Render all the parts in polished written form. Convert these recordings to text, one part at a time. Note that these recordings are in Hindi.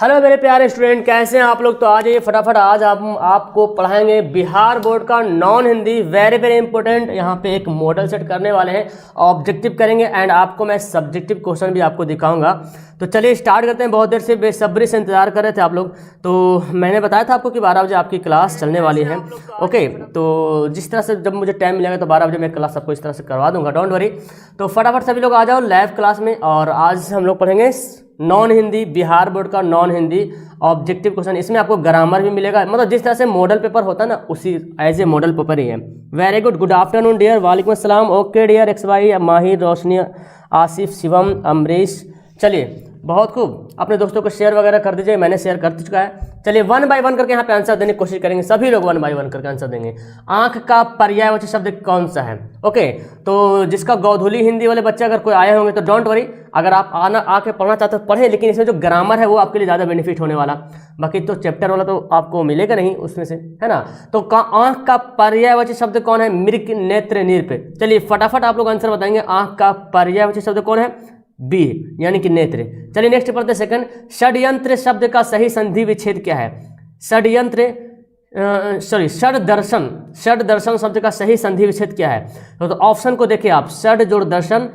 हेलो मेरे प्यारे स्टूडेंट, कैसे हैं आप लोग। तो आ जाइए फटाफट। आज हम आपको पढ़ाएंगे बिहार बोर्ड का non Hindi, very very important. यहाँ पे एक मॉडल सेट करने वाले हैं, ऑब्जेक्टिव करेंगे एंड आपको मैं सब्जेक्टिव क्वेश्चन भी आपको दिखाऊंगा। तो चलिए स्टार्ट करते हैं। बहुत देर से बेसब्री से इंतजार कर रहे थे आप लोग। तो मैंने बताया था आपको कि 12 बजे आपकी क्लास चलने वाली है। ओके, तो जिस तरह से जब मुझे टाइम मिलेगा तो 12 बजे मैं क्लास आपको इस तरह से करवा दूंगा, डोंट वरी। तो फटाफट सभी लोग आ जाओ लाइव क्लास में। और आज हम लोग पढ़ेंगे नॉन हिंदी, बिहार बोर्ड का नॉन हिंदी ऑब्जेक्टिव क्वेश्चन। इसमें आपको ग्रामर भी मिलेगा, मतलब जिस तरह से मॉडल पेपर होता है ना, उसी एज ए मॉडल पेपर ही है। Very good, good afternoon dear, वालेकुम अस्सलाम। ओके डियर, एक्स वाई, माहिर, रोशनी, आसिफ, शिवम, अमरीश। चलिए बहुत खूब, अपने दोस्तों को शेयर वगैरह कर दीजिए, मैंने शेयर कर चुका है। चलिए वन बाय वन करके यहाँ पे आंसर देने की कोशिश करेंगे, सभी लोग वन बाय वन करके आंसर देंगे। आंख का पर्यायवाची शब्द कौन सा है? ओके, तो जिसका गोधुली हिंदी वाले बच्चे अगर कोई आए होंगे तो डोंट वरी, अगर आप आके पढ़ना चाहते हो पढ़ें, लेकिन इसमें जो ग्रामर है वो आपके लिए ज़्यादा बेनिफिट होने वाला। बाकी तो चैप्टर वाला तो आपको मिलेगा नहीं उसमें से, है ना। तो आंख का पर्यायवाची शब्द कौन है? मृग, नेत्र, निरप। चलिए फटाफट आप लोग आंसर बताएंगे। आंख का पर्यायवाची शब्द कौन है? बी, यानी कि नेत्र। चलिए नेक्स्ट पढ़ते सेकंड। षड्यंत्र शब्द का सही संधि विच्छेद क्या है? षड्यंत्र षड दर्शन, षड दर्शन शब्द का सही संधि विच्छेद क्या है? तो ऑप्शन को देखिए आप, षड जोड़ दर्शन,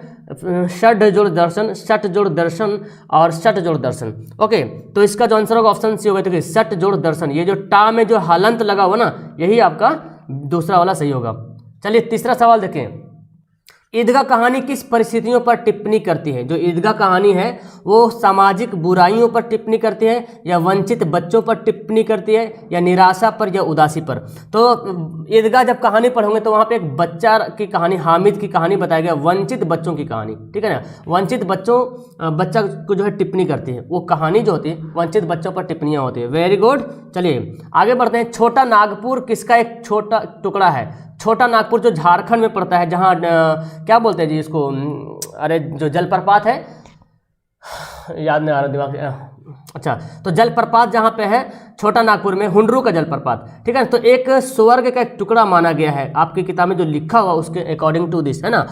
षड जोड़ दर्शन, षट जोड़ दर्शन और षट जोड़ दर्शन। ओके, तो इसका जो आंसर होगा ऑप्शन सी होगा। तो षट जोड़ दर्शन, ये जो टा में जो हलंत लगा हुआ ना, यही आपका दूसरा वाला सही होगा। चलिए तीसरा सवाल देखें। ईदगाह कहानी किस परिस्थितियों पर टिप्पणी करती है? जो ईदगाह कहानी है वो सामाजिक बुराइयों पर टिप्पणी करती है, या वंचित बच्चों पर टिप्पणी करती है, या निराशा पर, या उदासी पर। तो ईदगाह जब कहानी पढ़ोगे तो वहाँ पे एक बच्चा की कहानी, हामिद की कहानी बताया गया, वंचित बच्चों की कहानी, ठीक है ना। वंचित बच्चा को जो है टिप्पणी करती है, वो कहानी जो होती है वंचित बच्चों पर टिप्पणियाँ होती है। Very good. चलिए आगे बढ़ते हैं। छोटा नागपुर किसका एक छोटा टुकड़ा है? छोटा नागपुर जो झारखंड में पड़ता है, जहाँ क्या बोलते हैं जी इसको, अरे जो जलप्रपात है, याद नहीं आ रहा दिमाग से। अच्छा, तो जलप्रपात जहाँ पे है छोटा नागपुर में, हुंडरू का जलप्रपात, ठीक है। तो एक स्वर्ग का एक टुकड़ा माना गया है, आपकी किताब में जो लिखा हुआ उसके अकॉर्डिंग टू दिस, है ना,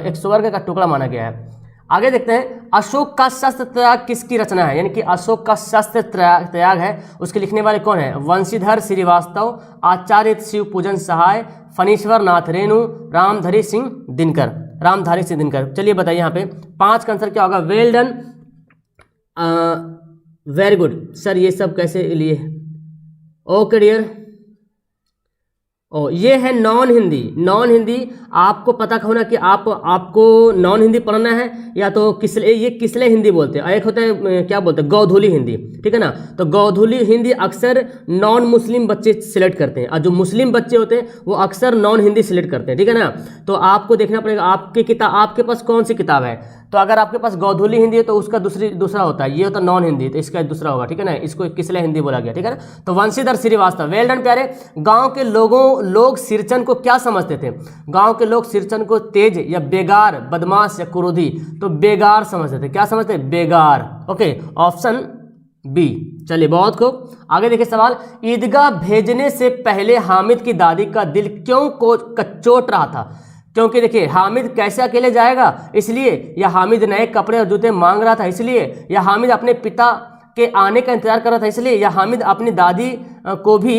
एक स्वर्ग का टुकड़ा माना गया है। आगे देखते हैं। अशोक का शस्त्र त्याग किसकी रचना है? यानी कि अशोक का शस्त्र त्याग है, उसके लिखने वाले कौन है? वंशीधर श्रीवास्तव, आचार्य शिव पूजन सहाय, फणीश्वर नाथ रेणु, रामधारी सिंह दिनकर। रामधारी सिंह दिनकर। चलिए बताइए यहाँ पे 5 का आंसर क्या होगा? Well done, very good sir. ये सब कैसे लिए? Okay dear. ओ, ये है नॉन हिंदी। नॉन हिंदी आपको पता होना कि आपको नॉन हिंदी पढ़ना है, या तो किसले, ये किसले हिंदी बोलते हैं, एक होता है क्या बोलते हैं, गोधुली हिंदी, ठीक है ना। तो गोधुली हिंदी अक्सर नॉन मुस्लिम बच्चे सिलेक्ट करते हैं, और जो मुस्लिम बच्चे होते हैं वो अक्सर नॉन हिंदी सिलेक्ट करते हैं, ठीक है ना। तो आपको देखना पड़ेगा आपकी किताब, आपके पास कौन सी किताब है। तो अगर आपके पास गोधुली हिंदी है तो उसका दूसरा होता है, ये होता है नॉन हिंदी, तो इसका दूसरा होगा, ठीक है ना। इसको किसले हिंदी बोला गया, ठीक है ना। तो वंशीधर श्रीवास्तव। वेल डन प्यारे। गांव के लोग सिरचन को क्या समझते थे? गांव के लोग सिरचन को तेज या बेगार, बदमाश या क्रोधी। तो बेगार समझते थे। क्या समझते? बेगार। Okay, option B. चलिए बहुत खूब। आगे देखिए सवाल। ईदगाह भेजने से पहले हामिद की दादी का दिल क्यों कचोट रहा था? क्योंकि देखिए हामिद कैसे अकेले जाएगा, इसलिए, या हामिद नए कपड़े और जूते मांग रहा था इसलिए, या हामिद अपने पिता के आने का इंतजार कर रहा था इसलिए, या हामिद अपनी दादी को भी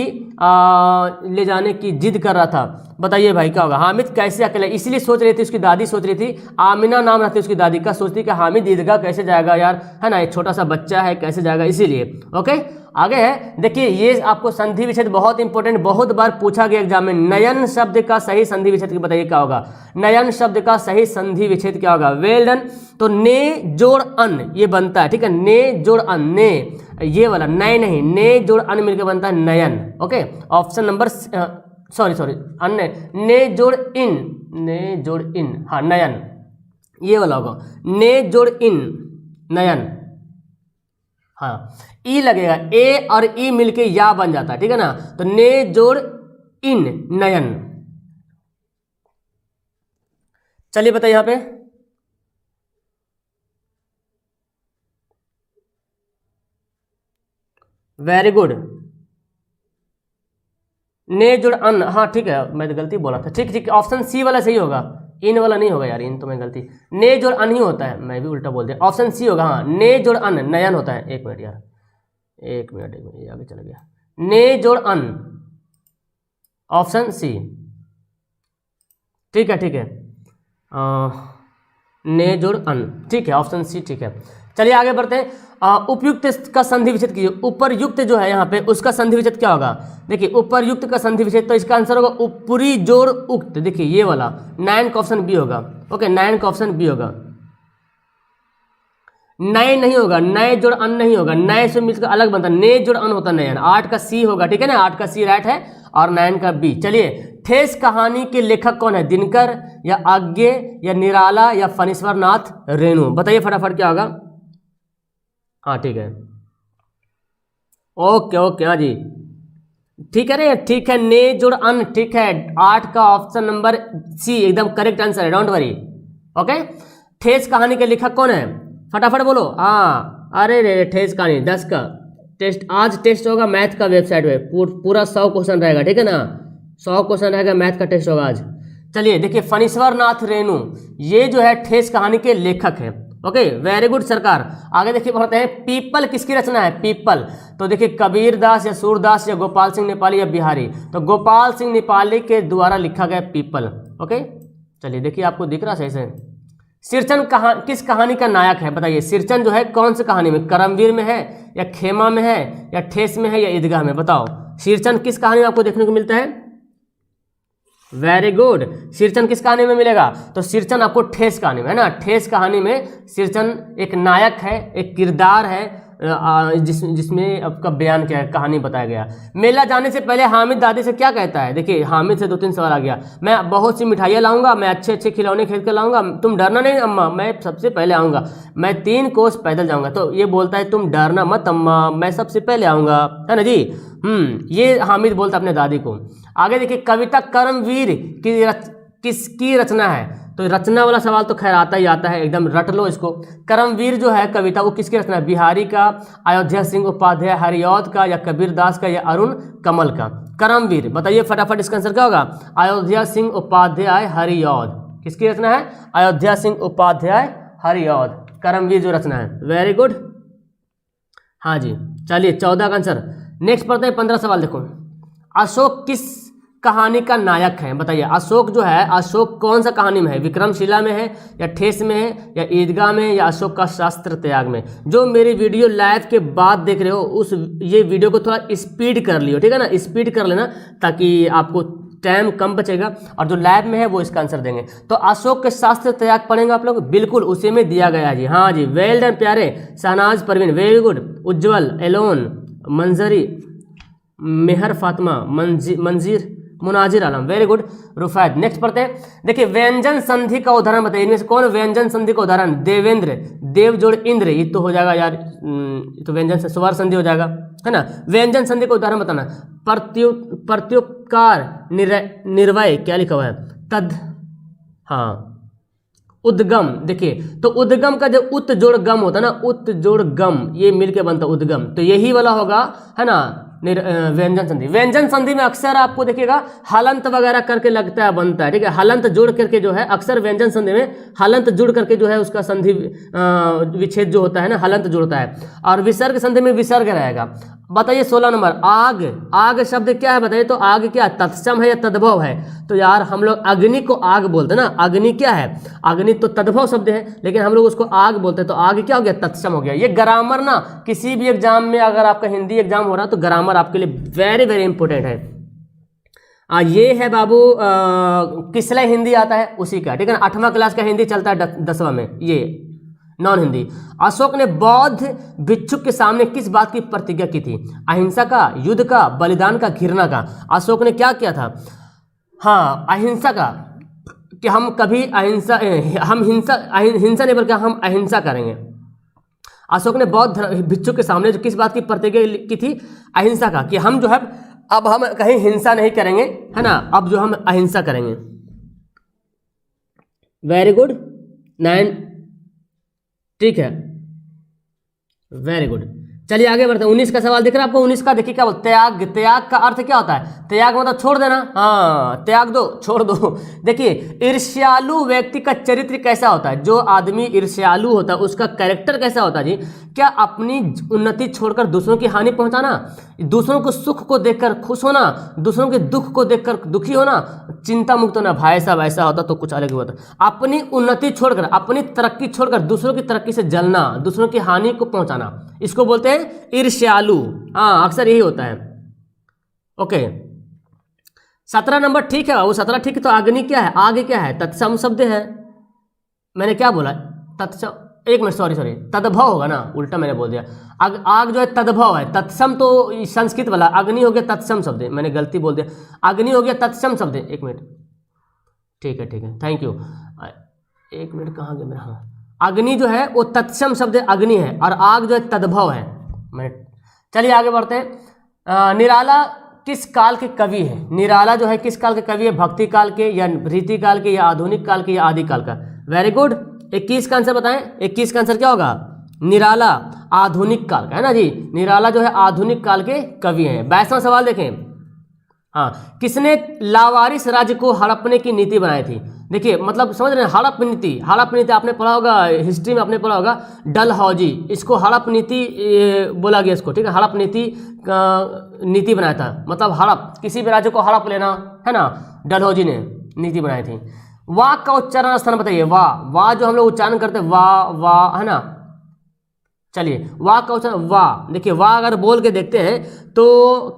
ले जाने की जिद कर रहा था। बताइए भाई क्या होगा? हामिद कैसे अकेले, इसलिए सोच रही थी, उसकी दादी सोच रही थी, आमिना नाम रहती उसकी दादी का, सोचती कि हामिद ईदगाह कैसे जाएगा यार, है ना, एक छोटा सा बच्चा है, कैसे जाएगा, इसीलिए। ओके, आगे है। देखिए ये आपको संधि विच्छेद बहुत इंपॉर्टेंट, बहुत बार पूछा गया एग्जाम में। नयन शब्द का सही संधि विच्छेद बताइए क्या होगा? नयन शब्द का सही संधि विच्छेद क्या होगा? Well done. तो ने जोड़ अन ये बनता है, ठीक है, ने जोड़ अन, ने ये वाला, नए नहीं, ने जोड़ अन मिलकर बनता है नयन। ओके, ऑप्शन नंबर सॉरी अन्य, ने जोड़ इन, ने जोड़ इन, हाँ नयन, ये वाला होगा, ने जोड़ इन नयन। हाँ, ई लगेगा, ए और ई मिलके या बन जाता है, ठीक है ना। तो ने जोड़ इन नयन। चलिए बताइए यहां पे। Very good. ने जुड़ अन, हाँ ठीक है, मैं तो गलती बोला था, ठीक, ऑप्शन सी वाला सही होगा, इन वाला नहीं होगा यार, इन तो मैं गलती, ने जोड़ अन ही होता है, मैं भी उल्टा बोल दिया, ऑप्शन सी होगा। हाँ, ने जोड़ अन नयन होता है। एक मिनट यार, एक मिनट ये आगे चला गया। ने जोड़ अन, ऑप्शन सी। ठीक है ठीक है, ने जोड़ अन, ठीक है, ऑप्शन सी ठीक है। चलिए आगे बढ़ते हैं। उपयुक्त का संधि विच्छेद कीजिए। उपरयुक्त जो है यहाँ पे उसका संधि विच्छेद क्या होगा? देखिए उपरयुक्त का संधि विच्छेद, तो इसका आंसर होगा ऊपरी जोड़ उक्त। देखिए ये वाला 9 का ऑप्शन बी होगा। ओके 9 का ऑप्शन बी होगा। नए नहीं होगा, नए जोड़ अन नहीं होगा, नए से मिलकर अलग बनता है, ने जोड़ अन होता है। 8 का सी होगा, ठीक है ना, 8 का सी राइट है और 9 का बी। चलिए ठेस कहानी के लेखक कौन है? दिनकर या आज्ञे या निराला या फणीश्वर नाथ रेणु? बताइए फटाफट क्या होगा। हाँ ठीक है, ओके ओके, हाँ जी ठीक है रे, ठीक है, ने जोड़ अन, ठीक है, 8 का ऑप्शन नंबर सी एकदम करेक्ट आंसर है, डोंट वरी। ओके ठेस कहानी के लेखक कौन है? फटाफट बोलो। हाँ अरे रे ठेस कहानी 10 का टेस्ट, आज टेस्ट होगा मैथ का वेबसाइट पे, पूरा 100 क्वेश्चन रहेगा, ठीक है ना, 100 क्वेश्चन रहेगा, मैथ का टेस्ट होगा आज। चलिए देखिए फणीश्वर नाथ रेणु ये जो है ठेस कहानी के लेखक है। ओके वेरी गुड सरकार। आगे देखिए पढ़ते हैं, पीपल किसकी रचना है? पीपल, तो देखिए कबीर दास या सूरदास या गोपाल सिंह नेपाली या बिहारी? तो गोपाल सिंह नेपाली के द्वारा लिखा गया पीपल। ओके चलिए देखिए आपको दिख रहा सही से। सिरचन किस कहानी का नायक है? बताइए सिरचन जो है कौन सी कहानी में? करमवीर में है या खेमा में है या ठेस में है या ईदगाह में? बताओ सिरचन किस कहानी में आपको देखने को मिलता है? वेरी गुड, सिरचन किस कहानी में मिलेगा? तो सिरचन आपको ठेस कहानी में है ना, ठेस कहानी में सिरचन एक नायक है, एक किरदार है जिसमें आपका बयान क्या है, कहानी बताया गया। मेला जाने से पहले हामिद दादी से क्या कहता है? देखिए हामिद से 2-3 सवाल आ गया। मैं बहुत सी मिठाइयाँ लाऊंगा, मैं अच्छे अच्छे खिलौने खरीद कर लाऊंगा, तुम डरना नहीं अम्मा, मैं सबसे पहले आऊँगा, मैं 3 कोस पैदल जाऊँगा। तो ये बोलता है तुम डरना मत अम्मा, मैं सबसे पहले आऊँगा, है ना जी। ये हामिद बोलता अपने दादी को। आगे देखिए कविता कर्मवीर किसकी रचना है? तो रचना वाला सवाल तो खैर आता ही आता है, एकदम रट लो इसको। कर्मवीर जो है कविता वो किसकी रचना है? बिहारी का, अयोध्या सिंह उपाध्याय हरिऔध का या कबीर दास का या अरुण कमल का? कर्मवीर बताइए फटाफट, इसका आंसर क्या होगा? अयोध्या सिंह उपाध्याय हरिऔध किसकी रचना है? अयोध्या सिंह उपाध्याय हरिऔध, कर्मवीर जो रचना है। वेरी गुड, हाँ जी। चलिए 14 का आंसर। नेक्स्ट पढ़ते हैं 15 सवाल। देखो अशोक किस कहानी का नायक है? बताइए अशोक जो है, अशोक कौन सा कहानी में है? विक्रमशिला में है या ठेस में है या ईदगाह में या अशोक का शास्त्र त्याग में? जो मेरी वीडियो लाइव के बाद देख रहे हो ये वीडियो को थोड़ा स्पीड कर लियो, ठीक है ना, स्पीड कर लेना ताकि आपको टाइम कम बचेगा, और जो लाइव में है वो इसका आंसर देंगे। तो अशोक के शास्त्र त्याग पढ़ेंगे आप लोग, बिल्कुल उसी में दिया गया जी। हाँ जी वेल डन प्यारे। Shahnaz Parveen very good. Ujjwal, Elon, Manjari, Mehar Fatima, Manjeer, Munazir Alam very good. Rufaid. Next पढ़ते हैं, देखिए व्यंजन संधि का उदाहरण बताइए। इनमें से कौन व्यंजन संधि का उदाहरण? देवेंद्र, देव जोड़ इंद्र, ये तो हो जाएगा यार, तो व्यंजन से स्वर संधि हो जाएगा, है ना। व्यंजन संधि का उदाहरण बताना। प्रत्युपकार, निर्वय, क्या लिखा हुआ है? तद, हाँ, उद्गम। देखिए तो उद्गम का जो उत जोड़ गम होता है ना, उत जोड़ गम, ये मिलके बनता उद्गम, तो यही वाला होगा, है ना, व्यंजन संधि। व्यंजन संधि में अक्सर आपको देखिएगा हलंत वगैरह करके लगता है बनता है, ठीक है, हलंत जोड़ करके जो है, अक्सर व्यंजन संधि में हलंत जुड़ करके जो है उसका संधि विच्छेद जो होता है ना, हलंत जुड़ता है। और विसर्ग संधि में विसर्ग रहेगा। बताइए 16 नंबर, आग। आग शब्द क्या है बताइए? तो आग क्या तत्सम है या तद्भव है? तो यार हम लोग अग्नि को आग बोलते हैं ना, अग्नि क्या है? अग्नि तो तद्भव शब्द है, लेकिन हम लोग उसको आग बोलते हैं, तो आग क्या हो गया? तत्सम हो गया। ये ग्रामर ना किसी भी एग्जाम में, अगर आपका हिंदी एग्जाम हो रहा है तो ग्रामर आपके लिए वेरी वेरी इंपॉर्टेंट है। ये है बाबू किसला हिंदी आता है उसी का, ठीक है ना, 8वां क्लास का हिंदी चलता है 10वां में, ये नॉन हिंदी। अशोक ने बौद्ध भिक्षुक के सामने किस बात की प्रतिज्ञा की थी? अहिंसा का, युद्ध का, बलिदान का, घृणा का? अशोक ने क्या किया था? हाँ अहिंसा का, कि हम कभी हिंसा नहीं बल्कि हम अहिंसा करेंगे। अशोक ने बौद्ध भिक्षुक के सामने जो किस बात की प्रतिज्ञा की थी? अहिंसा का, कि हम जो है अब हम कहीं हिंसा नहीं करेंगे, है ना, अब जो हम अहिंसा करेंगे। वेरी गुड 9, ठीक है, वेरी गुड। चलिए आगे बढ़ते हैं। 19 का सवाल दिख रहा है आपको? 19 का देखिए क्या बोलते, त्याग। त्याग का अर्थ क्या होता है? त्याग मतलब छोड़ देना, हाँ, त्याग दो, छोड़ दो। देखिए ईर्ष्यालु व्यक्ति का चरित्र कैसा होता है? जो आदमी ईर्ष्यालु होता है उसका कैरेक्टर कैसा होता है जी? क्या अपनी उन्नति छोड़कर दूसरों की हानि पहुंचाना, दूसरों को सुख को देखकर खुश होना, दूसरों के दुख को देखकर दुखी होना, चिंता मुक्त होना। भाई साहब ऐसा होता तो कुछ अलग ही होता। अपनी उन्नति छोड़कर, अपनी तरक्की छोड़कर दूसरों की तरक्की से जलना, दूसरों की हानि को पहुंचाना, इसको बोलते हैं ईर्ष्यालु। हाँ, अक्सर यही होता है। ओके, 17 नंबर ठीक है बाबू, 17 ठीक है। तो अग्नि क्या है? आगे क्या है? तत्सम शब्द है। मैंने क्या बोला? तत्सम, एक मिनट, सॉरी, तद्भव होगा ना, उल्टा मैंने बोल दिया। आग जो है तद्भव है, तत्सम तो संस्कृत वाला, अग्नि हो गया तत्सम शब्द, मैंने गलती बोल दिया, अग्नि हो गया तत्सम शब्द। एक मिनट, ठीक है, थैंक यू। एक मिनट, कहाँ गया मेरा? हाँ, अग्नि जो है वो तत्सम शब्द अग्नि है, और आग जो है तद्भव है। मैं, चलिए आगे बढ़ते हैं। निराला किस काल के कवि है? निराला जो है किस काल के कवि है? भक्ति काल के, या रीति काल के, या आधुनिक काल के, या आदि काल का? Very good. 21 का आंसर बताएं। 21 का आंसर क्या होगा? निराला आधुनिक काल का है ना जी। निराला जो है आधुनिक काल के कवि हैं। 22वां सवाल देखें। हाँ, किसने लावारिस राज्य को हड़पने की नीति बनाई थी? देखिए मतलब समझ रहे हैं, हड़प नीति। हड़प नीति आपने पढ़ा होगा, हिस्ट्री में आपने पढ़ा होगा, डलहौजी, इसको हड़प नीति बोला गया इसको, ठीक है। हड़प नीति नीति बनाया था, मतलब हड़प, किसी भी राज्य को हड़प लेना, है ना, डलहौजी ने नीति बनाई थी। वाह का उच्चारण स्थान बताइए। वाह जो हम लोग उच्चारण करते हैं, वाह, है ना। चलिए वाह का उच्चारण, वाह। देखिए वाह अगर बोल के देखते हैं तो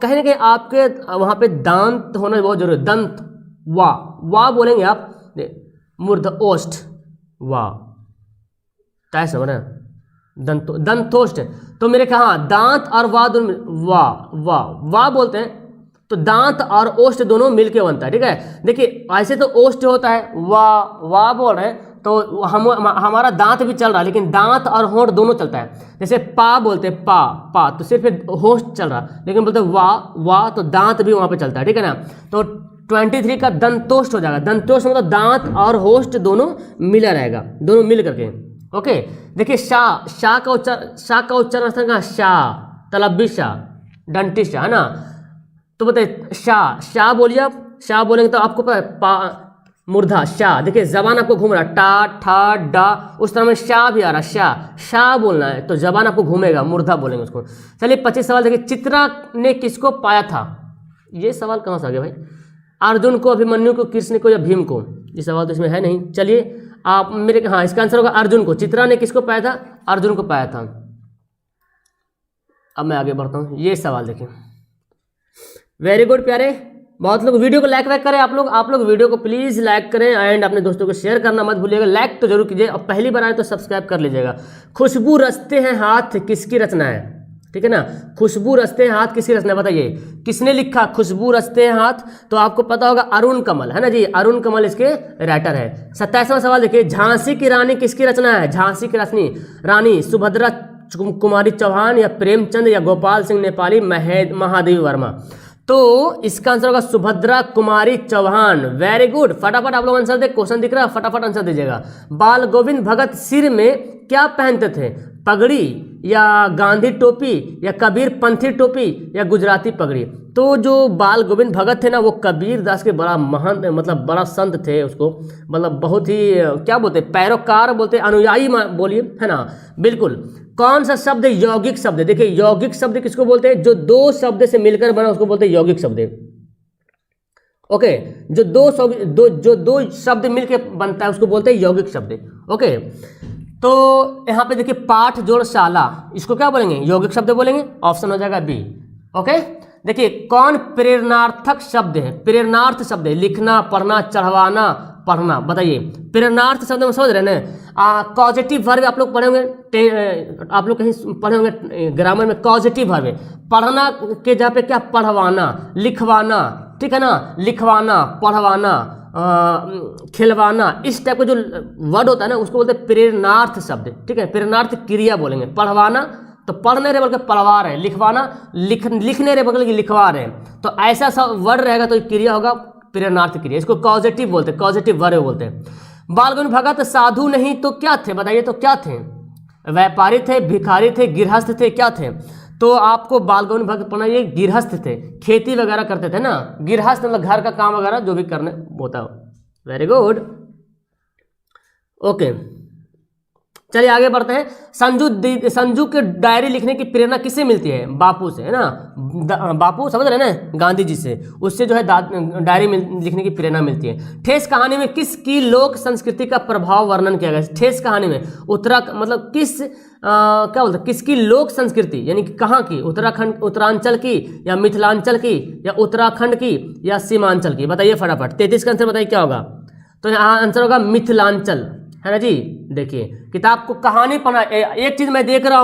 कहीं ना कहीं आपके वहां पे दांत होना बहुत जरूरी है। दंत, वाह बोलेंगे आप, मूर्ध ओष्ठ, वाह, क्या समझ रहे हैं? दंतोष्ठ। तो मेरे कहा दांत और वाह दोनों, वाह बोलते हैं तो दांत और ओष्ठ दोनों मिलके बनता है, ठीक है। देखिए ऐसे तो ओष्ठ होता है, वाह बोल रहे हैं तो हमारा दांत भी चल रहा है, लेकिन दांत और होंठ दोनों चलता है। जैसे पा बोलते हैं, पा तो सिर्फ होंठ चल रहा, लेकिन बोलते वाह तो दांत भी वहां पे चलता है, ठीक है ना। तो 23 का दंतोष्ठ हो जाएगा। दंतोष्ठ मतलब दांत और होष्ठ दोनों मिला रहेगा, दोनों मिल करके। ओके, देखिए शाह का उच्चारण कहाँ? शाह, तलब्बी शाह, डंटी शाह, है ना। तो बताइए शाह बोलिए आप। शाह बोलेंगे तो आपको पता है मूर्धा, शाह। देखिए जबान आपको घूम रहा है, टा ठा डा, उस तरह में शाह भी आ रहा है। शाह बोलना है तो जबान आपको घूमेगा, मूर्धा बोलेंगे उसको। चलिए 25 सवाल देखिए। चित्रा ने किसको पाया था? ये सवाल कहाँ से आ गया भाई? अर्जुन को, अभिमन्यु को, कृष्ण को, या भीम को? ये सवाल तो इसमें है नहीं। चलिए आप मेरे, हाँ इसका आंसर होगा अर्जुन को। चित्रा ने किसको पाया था? अर्जुन को पाया था। अब मैं आगे बढ़ता हूँ। ये सवाल देखें, वेरी गुड प्यारे। बहुत लोग वीडियो को लाइक करें। आप लोग वीडियो को प्लीज़ लाइक करें एंड अपने दोस्तों को शेयर करना मत भूलिएगा। लाइक तो जरूर कीजिए, और पहली बार आए तो सब्सक्राइब कर लीजिएगा। खुशबू रचते हैं हाथ किसकी रचना है? ठीक है ना, खुशबू रचते हैं हाथ किसकी रचना है? बताइए किसने लिखा खुशबू रचते हैं हाथ? तो आपको पता होगा अरुण कमल, है ना जी। अरुण कमल इसके राइटर है। 27वां सवाल देखिए। झांसी की रानी किसकी रचना है? झांसी की रानी सुभद्रा कुमारी चौहान, या प्रेमचंद, या गोपाल सिंह नेपाली, महादेवी वर्मा? तो इसका आंसर होगा सुभद्रा कुमारी चौहान। वेरी गुड, फटाफट आप लोग आंसर दे। क्वेश्चन दिख रहा है, फटाफट आंसर दीजिएगा। बाल गोविंद भगत सिर में क्या पहनते थे? पगड़ी, या गांधी टोपी, या कबीर पंथी टोपी, या गुजराती पगड़ी? तो जो बाल गोविंद भगत थे ना, वो कबीर दास के बड़ा महंत, मतलब बड़ा संत थे। उसको मतलब बहुत ही क्या बोलते, पैरोकार बोलते, अनुयायी बोलिए, है ना। बिल्कुल। कौन सा शब्द यौगिक शब्द है? देखिए यौगिक शब्द किसको बोलते हैं? जो दो शब्द से मिलकर बना उसको बोलते हैं यौगिक शब्द। ओके, जो दो शब्द मिलकर बनता है उसको बोलते हैं यौगिक शब्द। ओके, तो यहाँ पे देखिए पाठ जोड़ शाला, इसको क्या बोलेंगे? यौगिक शब्द बोलेंगे। ऑप्शन हो जाएगा बी। ओके, देखिए कौन प्रेरणार्थक शब्द है? प्रेरणार्थ शब्द है, लिखना, पढ़ना, चढ़वाना, पढ़ना। बताइए प्रेरणार्थ शब्द में समझ रहे ना। कॉजेटिव वर्ब आप लोग पढ़े होंगे, आप लोग कहीं पढ़े होंगे ग्रामर में। कॉजेटिव वर्ब है, पढ़ना के जगह पे क्या? पढ़वाना, लिखवाना, ठीक है ना। लिखवाना, पढ़वाना, खिलवाना, इस टाइप का जो वर्ड होता है ना उसको बोलते हैं प्रेरणार्थ शब्द, ठीक है। प्रेरणार्थ क्रिया बोलेंगे। पढ़वाना तो पढ़ने रे बोल के पढ़वा रहे, लिखवाना लिखने रे बोल के लिखवा रहे। तो ऐसा सब वर्ड रहेगा तो क्रिया होगा प्रेरणार्थ क्रिया। इसको कॉजेटिव बोलते हैं, कॉजेटिव वर्ब बोलते हैं। बाल गोविंद भगत साधु नहीं तो क्या थे? बताइए तो क्या थे? व्यापारी थे, भिखारी थे, गृहस्थ थे, क्या थे? तो आपको बाल गौन भक्त पढ़ना, ये गिरहस्थ थे, खेती वगैरह करते थे ना, गिरहस्थ मतलब घर का काम वगैरह जो भी करने होता है। वेरी गुड, ओके चलिए आगे बढ़ते हैं। संजू के डायरी लिखने की प्रेरणा किससे मिलती है? बापू से, है ना। बापू समझ रहे हैं ना, गांधी जी से, उससे जो है डायरी लिखने की प्रेरणा मिलती है। ठेस कहानी में किसकी लोक संस्कृति का प्रभाव वर्णन किया गया? ठेस कहानी में मतलब किस क्या बोलते हैं, किसकी लोक संस्कृति, यानी कि कहाँ की? उत्तराखंड, उत्तरांचल की, या मिथिलांचल की, या उत्तराखंड की, या सीमांचल की? बताइए फटाफट, 33 का आंसर बताइए क्या होगा। तो यहाँ आंसर होगा मिथिलांचल, है ना जी। देखिए किताब को कहानी पढ़ना, एक चीज मैं देख रहा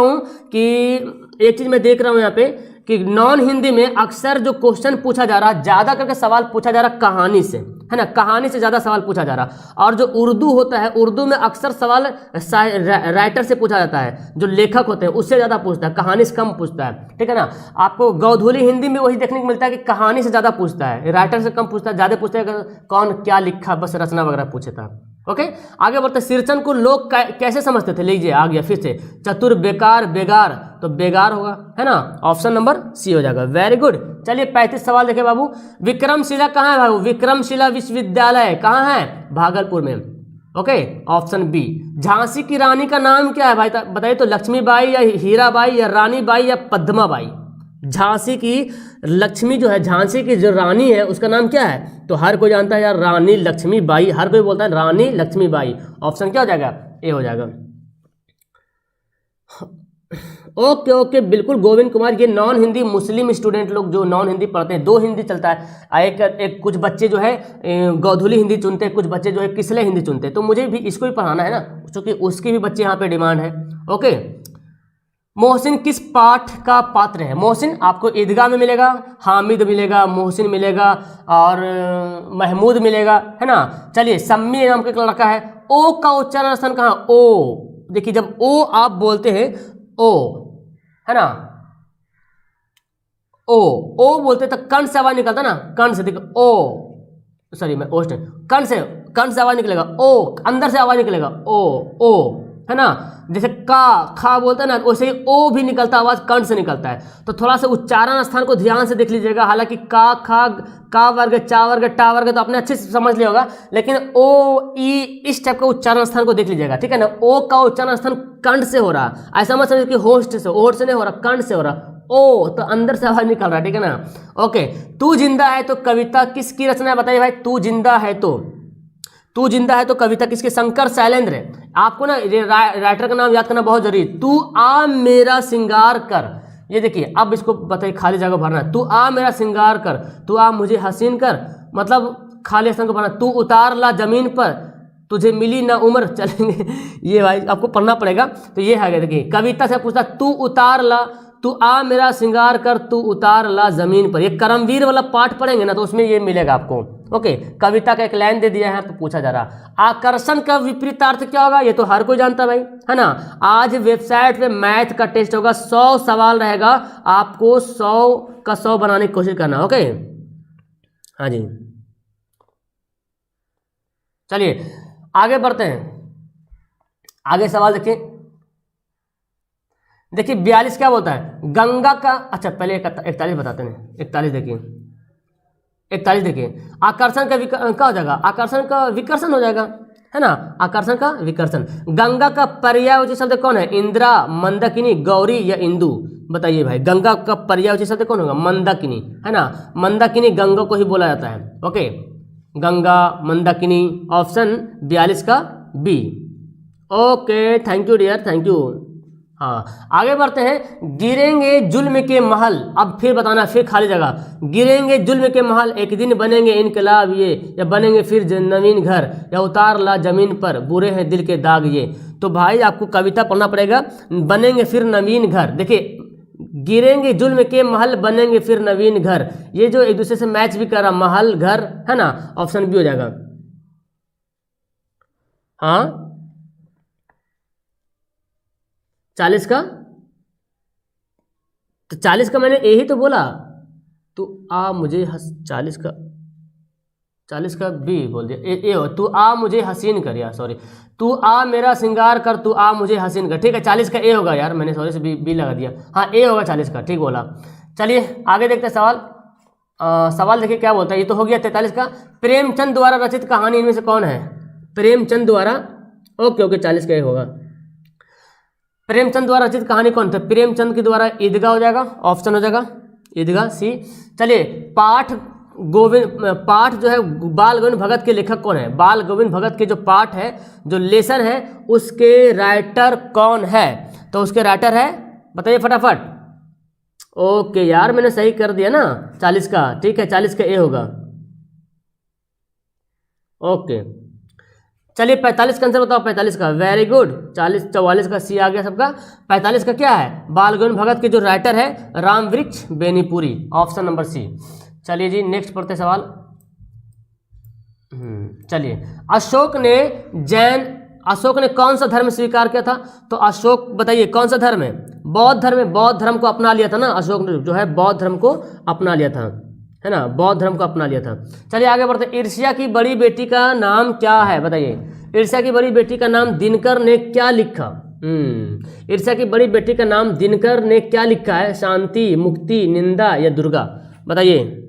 हूं यहाँ पे कि नॉन हिंदी में अक्सर जो क्वेश्चन पूछा जा रहा है, ज्यादा करके सवाल पूछा जा रहा कहानी से, है ना, कहानी से ज्यादा सवाल पूछा जा रहा। और जो उर्दू होता है, उर्दू में अक्सर सवाल राइटर से पूछा जाता है, जो लेखक होते हैं उससे ज्यादा पूछता है, कहानी से कम पूछता है, ठीक है ना। आपको गोधूली हिंदी में वही देखने को मिलता है कि कहानी से ज्यादा पूछता है, राइटर से कम पूछता है, ज्यादा पूछता है कौन क्या लिखा, बस रचना वगैरह पूछे था। ओके आगे बढ़ते। सिरचन को लोग कैसे समझते थे? लीजिए आ गया फिर से, चतुर, बेकार, बेगार, तो बेगार होगा, है ना, ऑप्शन नंबर सी हो जाएगा। Very good. चलिए 35 सवाल देखे बाबू। विक्रमशिला कहाँ है बाबू? विक्रमशिला विश्वविद्यालय कहाँ है? भागलपुर में। Okay option B. झांसी की रानी का नाम क्या है भाई, बताइए तो, लक्ष्मीबाई या हीराबाई या रानीबाई या पद्माबाई? झांसी की लक्ष्मी जो है, झांसी की जो रानी है उसका नाम क्या है? तो हर कोई जानता है यार, रानी लक्ष्मीबाई, हर कोई बोलता है रानी लक्ष्मीबाई। ऑप्शन क्या हो जाएगा? ए हो जाएगा। ओके ओके बिल्कुल गोविंद कुमार, ये नॉन हिंदी मुस्लिम स्टूडेंट लोग जो नॉन हिंदी पढ़ते हैं, दो हिंदी चलता है, एक कुछ बच्चे जो है गोधुली हिंदी चुनते हैं, कुछ बच्चे जो है किसले हिंदी चुनते हैं, तो मुझे भी इसको ही पढ़ाना है ना, क्योंकि उसकी भी बच्चे यहाँ पे डिमांड है। ओके मोहसिन किस पाठ का पात्र है? मोहसिन आपको ईदगाह में मिलेगा, हामिद मिलेगा, मोहसिन मिलेगा, और महमूद मिलेगा, है ना। चलिए सम्मी नाम का एक लड़का है, ओ का उच्चारण स्थान कहाँ? ओ, देखिए जब ओ आप बोलते हैं, ओ, है ना, ओ बोलते तो कर्ण से आवाज निकलता ना, कर्ण से, देखो ओ, सॉरी मैं ओस्ट, कर्ण से आवाज निकलेगा, ओ अंदर से आवाज निकलेगा, ओ, है ना। जैसे का खा बोलते हैं ना, वैसे ही ओ भी निकलता, आवाज कर्ण से निकलता है। तो थोड़ा सा उच्चारण स्थान को ध्यान से देख लीजिएगा। हालांकि का, खा, का वर्ग, चा वर्ग, टा वर्ग तो आपने अच्छे से समझ लिया होगा, लेकिन ओ, ई, इस टाइप का उच्चारण स्थान को देख लीजिएगा, ठीक है ना। ओ का उच्चारण स्थान कर्ण से हो रहा, ऐसा मत समझिए कि होस्ट से, ओट से नहीं हो रहा, कर्ण से हो रहा। ओ तो अंदर से आवाज निकल रहा है, ठीक है ना। ओके तू जिंदा है तो कविता किसकी रचना है? बताइए भाई, तू जिंदा है तो कविता किसके? शंकर शैलेंद्र। आपको ना राइटर का नाम याद करना बहुत जरूरी है। तू आ मेरा श्रृंगार कर, ये देखिए, अब इसको बताइए, खाली जगह भरना है। तू आ मेरा श्रृंगार कर, तू आ मुझे हसीन कर, मतलब खाली स्थान को भरना। तू उतार ला जमीन पर, तुझे मिली ना उम्र, चलेंगे ये भाई आपको पढ़ना पड़ेगा। तो ये है, देखिए कविता से पूछता, तू उतार ला, तू आ मेरा श्रृंगार कर, तू उतार ला जमीन पर। ये करमवीर वाला पाठ पढ़ेंगे ना तो उसमें ये मिलेगा आपको। ओके कविता का एक लाइन दे दिया है तो पूछा जा रहा। आकर्षण का विपरीतार्थ क्या होगा? ये तो हर कोई जानता है भाई, है ना। आज वेबसाइट पे मैथ का टेस्ट होगा, 100 सवाल रहेगा, आपको 100 का 100 बनाने की कोशिश करना। ओके हाँ जी चलिए आगे बढ़ते हैं। आगे सवाल देखिए 42 क्या बोलता है? गंगा का, अच्छा पहले 41 बताते हैं। 41 देखिए, 41 देखिए, आकर्षण का क्या हो जाएगा? आकर्षण का विकर्षण हो जाएगा, है ना, आकर्षण का विकर्षण। गंगा का पर्यायवाची शब्द कौन है? इंदिरा, मंदाकिनी, गौरी या इंदु? बताइए भाई, गंगा का पर्यायवाची शब्द कौन होगा? मंदाकिनी, है ना। मंदाकिनी गंगा को ही बोला जाता है। ओके गंगा, मंदाकिनी, ऑप्शन 42 का B. Okay thank you dear, thank you. हाँ आगे बढ़ते हैं। गिरेंगे जुल्म के महल, अब फिर बताना, फिर खाली जगह। गिरेंगे जुल्म के महल, एक दिन बनेंगे इनकलाब ये, या बनेंगे फिर नवीन घर, या उतार ला जमीन पर, बुरे हैं दिल के दाग ये। तो भाई आपको कविता पढ़ना पड़ेगा, बनेंगे फिर नवीन घर। देखिए गिरेंगे जुल्म के महल, बनेंगे फिर नवीन घर, ये जो एक दूसरे से मैच भी कर रहा, महल घर, है ना, ऑप्शन बी हो जाएगा। हाँ 40 का, तो 40 का मैंने यही तो बोला। तो मुझे 40 का, 40 का बी बोल दिया, ए हो, तू आ मुझे हसीन कर, यार सॉरी, तू आ मेरा श्रृंगार कर, तू आ मुझे हसीन कर, ठीक है 40 का ए होगा यार, मैंने सॉरी से बी लगा दिया, हाँ ए होगा 40 का, ठीक बोला। चलिए आगे देखते हैं सवाल। सवाल देखिए क्या बोलता है, ये तो हो गया 43 का। प्रेमचंद द्वारा रचित कहानी इनमें से कौन है? प्रेमचंद द्वारा, ओके 40 का ए होगा। प्रेमचंद द्वारा रचित कहानी कौन था? प्रेमचंद के द्वारा ईदगाह हो जाएगा, ऑप्शन हो जाएगा ईदगाह सी। चलिए पाठ जो है बाल गोविंद भगत के लेखक कौन है? बाल गोविंद भगत के जो पाठ है, जो लेसन है, उसके राइटर कौन है? तो उसके राइटर है, बताइए फटाफट। ओके यार मैंने सही कर दिया ना 40 का, ठीक है 40 का ए होगा। ओके चलिए 45 का आंसर बताओ, 45 का, वेरी गुड। 44 का सी आ गया सबका। 45 का क्या है? बाल गोविंद भगत के जो राइटर है Ramvriksh Benipuri, option number C. चलिए जी नेक्स्ट पढ़ते सवाल। चलिए अशोक ने कौन सा धर्म स्वीकार किया था? तो अशोक बताइए कौन सा धर्म है? बौद्ध धर्म है, बौद्ध धर्म को अपना लिया था ना अशोक ने, जो है बौद्ध धर्म को अपना लिया था, है ना, बौद्ध धर्म को अपना लिया था। चलिए आगे बढ़ते। ईर्ष्या की बड़ी बेटी का नाम क्या है? बताइए ईर्ष्या की बड़ी बेटी का नाम दिनकर ने क्या लिखा? ईर्ष्या की बड़ी बेटी का नाम दिनकर ने क्या लिखा है? शांति, मुक्ति, निंदा या दुर्गा? बताइए।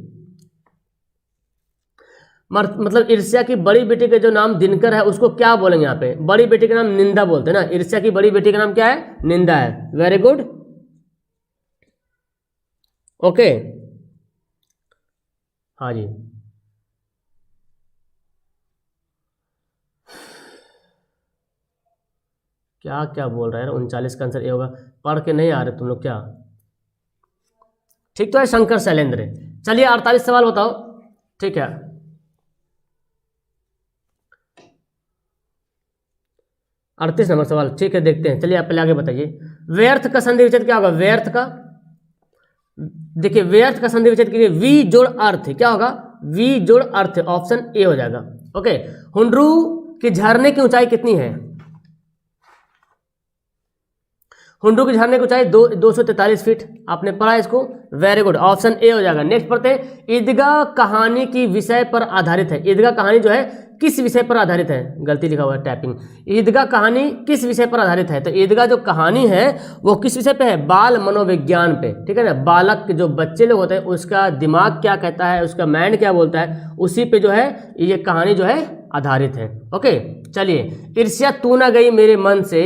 मतलब ईर्ष्या की बड़ी बेटी का जो नाम दिनकर है उसको क्या बोलेंगे? यहाँ पे बड़ी बेटी का नाम निंदा बोलते हैं ना, ईर्ष्या की बड़ी बेटी का नाम क्या है? निंदा है। वेरी गुड, ओके हाँ जी। क्या क्या बोल रहे हैं? 39 का आंसर ये होगा। पढ़ के नहीं आ रहे तुम लोग क्या? ठीक तो है, शंकर शैलेंद्र। चलिए 48 सवाल बताओ, ठीक है 38 नंबर सवाल, ठीक है देखते हैं। चलिए आप पहले आगे बताइए। व्यर्थ का संधि विच्छेद क्या होगा? व्यर्थ का, देखिए व्यर्थ का संधि विच्छेद कीजिए, वी जोड़ अर्थ, क्या होगा? वी जोड़ अर्थ, ऑप्शन ए हो जाएगा। ओके, हुंड्रू के झरने की ऊंचाई कितनी है? हुंड्रू की झरने की ऊंचाई 243 फीट, आपने पढ़ा इसको, वेरी गुड, ऑप्शन ए हो जाएगा। नेक्स्ट पढ़ते हैं। ईदगाह कहानी की विषय पर आधारित है। ईदगाह कहानी जो है किस विषय पर आधारित है? गलती लिखा हुआ है टाइपिंग। ईदगाह कहानी किस विषय पर आधारित है? तो ईदगाह जो कहानी है वो किस विषय पे है? बाल मनोविज्ञान पे, ठीक है ना, बालक के जो बच्चे लोग होते हैं उसका दिमाग क्या कहता है, उसका माइंड क्या बोलता है, उसी पे जो है ये कहानी जो है आधारित है। ओके चलिए। ईर्ष्या तू ना गई मेरे मन से,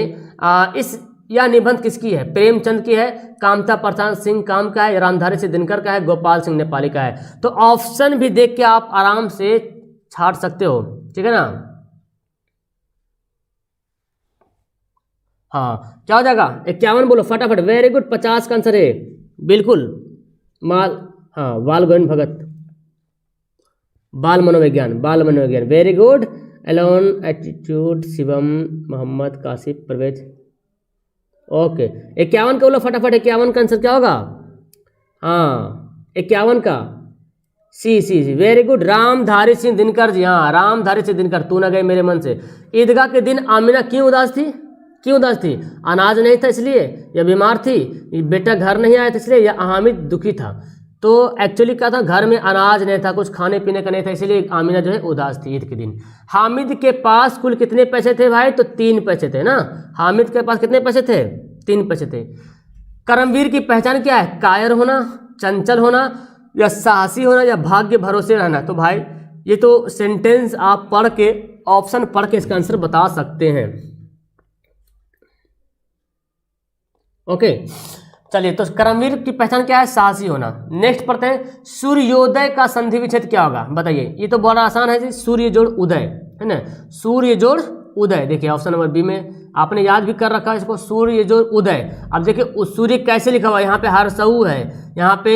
इस यह निबंध किसकी है? प्रेमचंद की है, कामता प्रशांत सिंह काम का है, रामधारी से दिनकर का है, गोपाल सिंह नेपाली का है। तो ऑप्शन भी देख के आप आराम से छाट सकते हो, ठीक है ना। हाँ क्या हो जाएगा? 51 बोलो फटाफट, वेरी गुड, 50 का आंसर है बिल्कुल। हाँ बाल गोविंद भगत, बाल मनोविज्ञान, very good. Alone attitude, Shivam, Mohammad, Kasif, Parvez, okay. 51 का बोलो फटाफट, 51 का आंसर क्या होगा? हाँ 51 का सी, वेरी गुड, रामधारी सिंह दिनकर जी। हाँ रामधारी सिंह दिनकर, तू ना गए मेरे मन से। ईदगाह के दिन आमिना क्यों उदास थी? अनाज नहीं था इसलिए, या बीमार थी, बेटा घर नहीं आया था इसलिए, या हामिद दुखी था? तो एक्चुअली क्या था, घर में अनाज नहीं था, कुछ खाने पीने का नहीं था, इसलिए आमिना जो है उदास थी ईद के दिन। हामिद के पास कुल कितने पैसे थे भाई? तो 3 पैसे थे ना। हामिद के पास कितने पैसे थे? 3 पैसे थे। कर्मवीर की पहचान क्या है? कायर होना, चंचल होना, या साहसी होना, या भाग्य भरोसे रहना? तो भाई ये तो सेंटेंस आप पढ़ के, ऑप्शन पढ़ के इसका आंसर बता सकते हैं। ओके चलिए, तो कर्मवीर की पहचान क्या है? साहसी होना। नेक्स्ट पढ़ते हैं। सूर्योदय का संधि विच्छेद क्या होगा? बताइए। ये तो बड़ा आसान है जी, सूर्य जोड़ उदय, है ना, सूर्य जोड़ उदय। देखिए ऑप्शन नंबर बी में आपने याद भी कर रखा है इसको, सूर्य जोड़ उदय। अब देखिए उस सूर्य कैसे लिखा हुआ है, यहाँ पे हर्षऊ है, यहाँ पे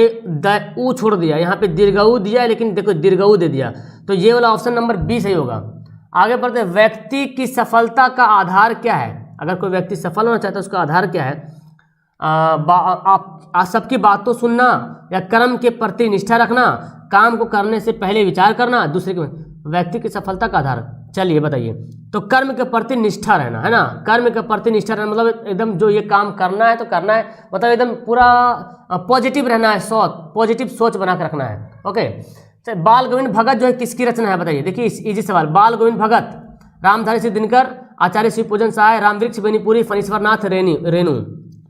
ऊ छोड़ दिया, यहाँ पे दीर्घऊ दिया है, लेकिन देखो दीर्घऊ दे दिया, तो ये वाला ऑप्शन नंबर बी सही होगा। आगे बढ़ते हैं। व्यक्ति की सफलता का आधार क्या है? अगर कोई व्यक्ति सफल होना चाहता है उसका आधार क्या है? आप सबकी बात तो सुनना, या कर्म के प्रति निष्ठा रखना, काम को करने से पहले विचार करना, दूसरे के। व्यक्ति की सफलता का आधार, चलिए बताइए। तो कर्म के प्रति निष्ठा रहना, है ना, कर्म के प्रति निष्ठा रहना मतलब एकदम जो ये काम करना है तो करना है, मतलब एकदम पूरा पॉजिटिव रहना है, पॉजिटिव सोच बना के रखना है। ओके बाल गोविंद भगत जो है किसकी रचना है बताइए। देखिए इजी सवाल, बाल गोविंद भगत, रामधारी सिंह दिनकर, आचार्य शिवपूजन सहाय, रामवृक्ष बेनीपुरी, फणीश्वरनाथ रेणु।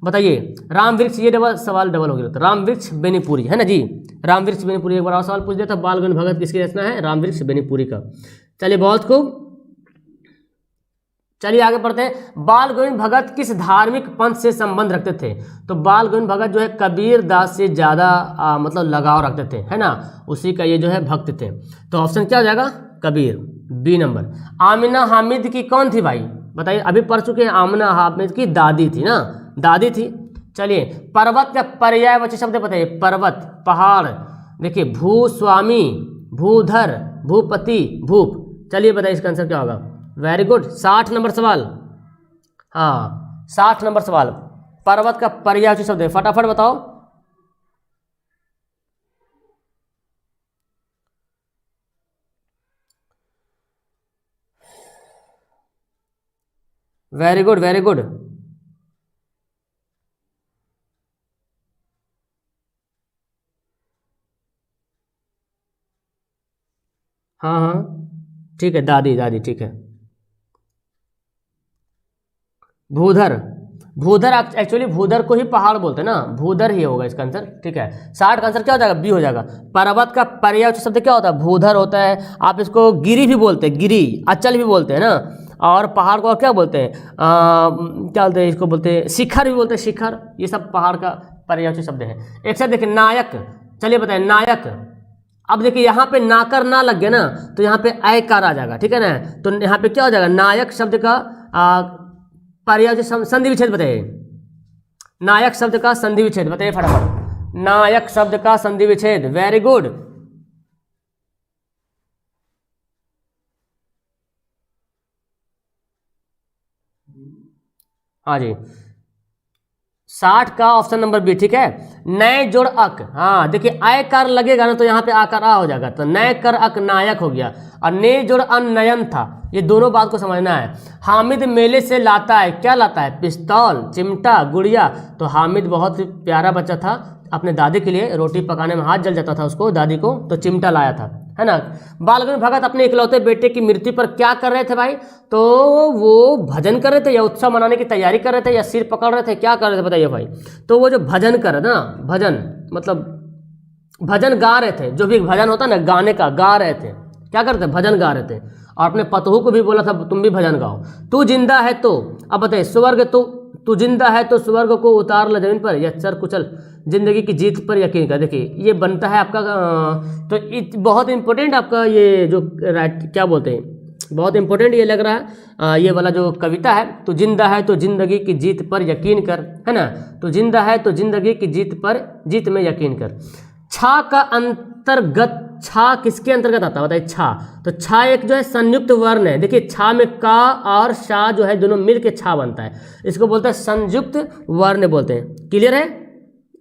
बताइए रामवृक्ष, ये सवाल डबल हो गया था, रामवृक्ष बेनीपुरी है ना जी, रामवृक्ष बेनीपुरी। एक बार और सवाल पूछ दिया था, बाल गोविंद भगत किसकी रचना है, रामवृक्ष बेनीपुरी का। चलिए बहुत खूब, चलिए आगे बढ़ते हैं। बाल गोविंद भगत किस धार्मिक पंथ से संबंध रखते थे? तो बाल गोविंद भगत जो है कबीर दास से ज़्यादा मतलब लगाव रखते थे, है ना, उसी का ये जो है भक्त थे। तो ऑप्शन क्या हो जाएगा, कबीर, बी नंबर। आमिना हामिद की कौन थी भाई, बताइए, अभी पढ़ चुके हैं, आमिना हामिद की दादी थी ना, दादी थी। चलिए पर्वत का पर्यायवाची शब्द बताइए, पर्वत, पहाड़। देखिए भूस्वामी, भूधर, भूपति, भूप। चलिए बताइए इसका आंसर क्या होगा। वेरी गुड, 60 नंबर सवाल, हाँ 60 नंबर सवाल, पर्वत का पर्यायवाची शब्द है, फटाफट बताओ। वेरी गुड वेरी गुड, हाँ हाँ ठीक है, दादी दादी ठीक है। भूधर, भूधर एक्चुअली भूधर को ही पहाड़ बोलते हैं ना, भूधर ही होगा इसका आंसर, ठीक है। 60 का आंसर क्या हो जाएगा, बी हो जाएगा। पर्वत का पर्यायवाची शब्द क्या होता है, भूधर होता है। आप इसको गिरी भी बोलते हैं, गिरी, अचल भी बोलते हैं ना, और पहाड़ को क्या बोलते हैं, क्या बोलते हैं, इसको बोलते हैं शिखर भी बोलते हैं, शिखर। ये सब पहाड़ का पर्यायवाची शब्द है। एक साथ देखिए नायक, चलिए बताएं नायक। अब देखिए यहाँ पे नाकर ना लग गया ना, तो यहाँ पे आयकार आ जाएगा, ठीक है ना। तो यहाँ पे क्या हो जाएगा, नायक शब्द का पर्यायवाची संधि विच्छेद बताइए, नायक शब्द का संधि विच्छेद बताइए फटाफट, नायक शब्द का संधि विच्छेद। वेरी गुड, हाँ जी 60 का ऑप्शन नंबर बी, ठीक है। नए जोड़ अक, हाँ देखिए आयकार लगेगा ना तो यहाँ पे आकार आ हो जाएगा, तो नए कर अक नायक हो गया, और ने जोड़ अन नयन था। ये दोनों बात को समझना है। हामिद मेले से लाता है, क्या लाता है, पिस्तौल, चिमटा, गुड़िया। तो हामिद बहुत प्यारा बच्चा था, अपने दादी के लिए रोटी पकाने में हाथ जल जाता था उसको, दादी को, तो चिमटा लाया था, है ना। बाल गोविंद भगत अपने इकलौते बेटे की मृत्यु पर क्या कर रहे थे भाई, तो वो भजन कर रहे थे या उत्सव मनाने की तैयारी कर रहे थे या सिर पकड़ रहे थे, क्या कर रहे थे बताइए भाई। तो वो जो भजन कर रहे थे ना, भजन मतलब भजन गा रहे थे, जो भी भजन होता ना गाने का, गा रहे थे, क्या करते, भजन गा रहे थे। और अपने पतोहू को भी बोला था तुम भी भजन गाओ। तू जिंदा है तो, अब बताइए स्वर्ग, तू जिंदा है तो स्वर्ग को उतार ल जमीन पर, या चर कुचल जिंदगी की जीत पर यकीन कर। देखिए ये बनता है आपका, तो बहुत इंपॉर्टेंट आपका ये जो क्या बोलते हैं, बहुत इंपॉर्टेंट ये लग रहा है ये वाला जो कविता है। तो जिंदा है तो जिंदगी की जीत पर यकीन कर, है ना। तो जिंदा है तो जिंदगी की जीत में यकीन कर। छा का अंतर्गत, छा किसके अंतर्गत आता है बताइए, छा। तो छा एक जो है संयुक्त वर्ण है। देखिए छा में का और शा जो है दोनों मिलके छा बनता है, इसको बोलते हैं संयुक्त वर्ण बोलते हैं। क्लियर है,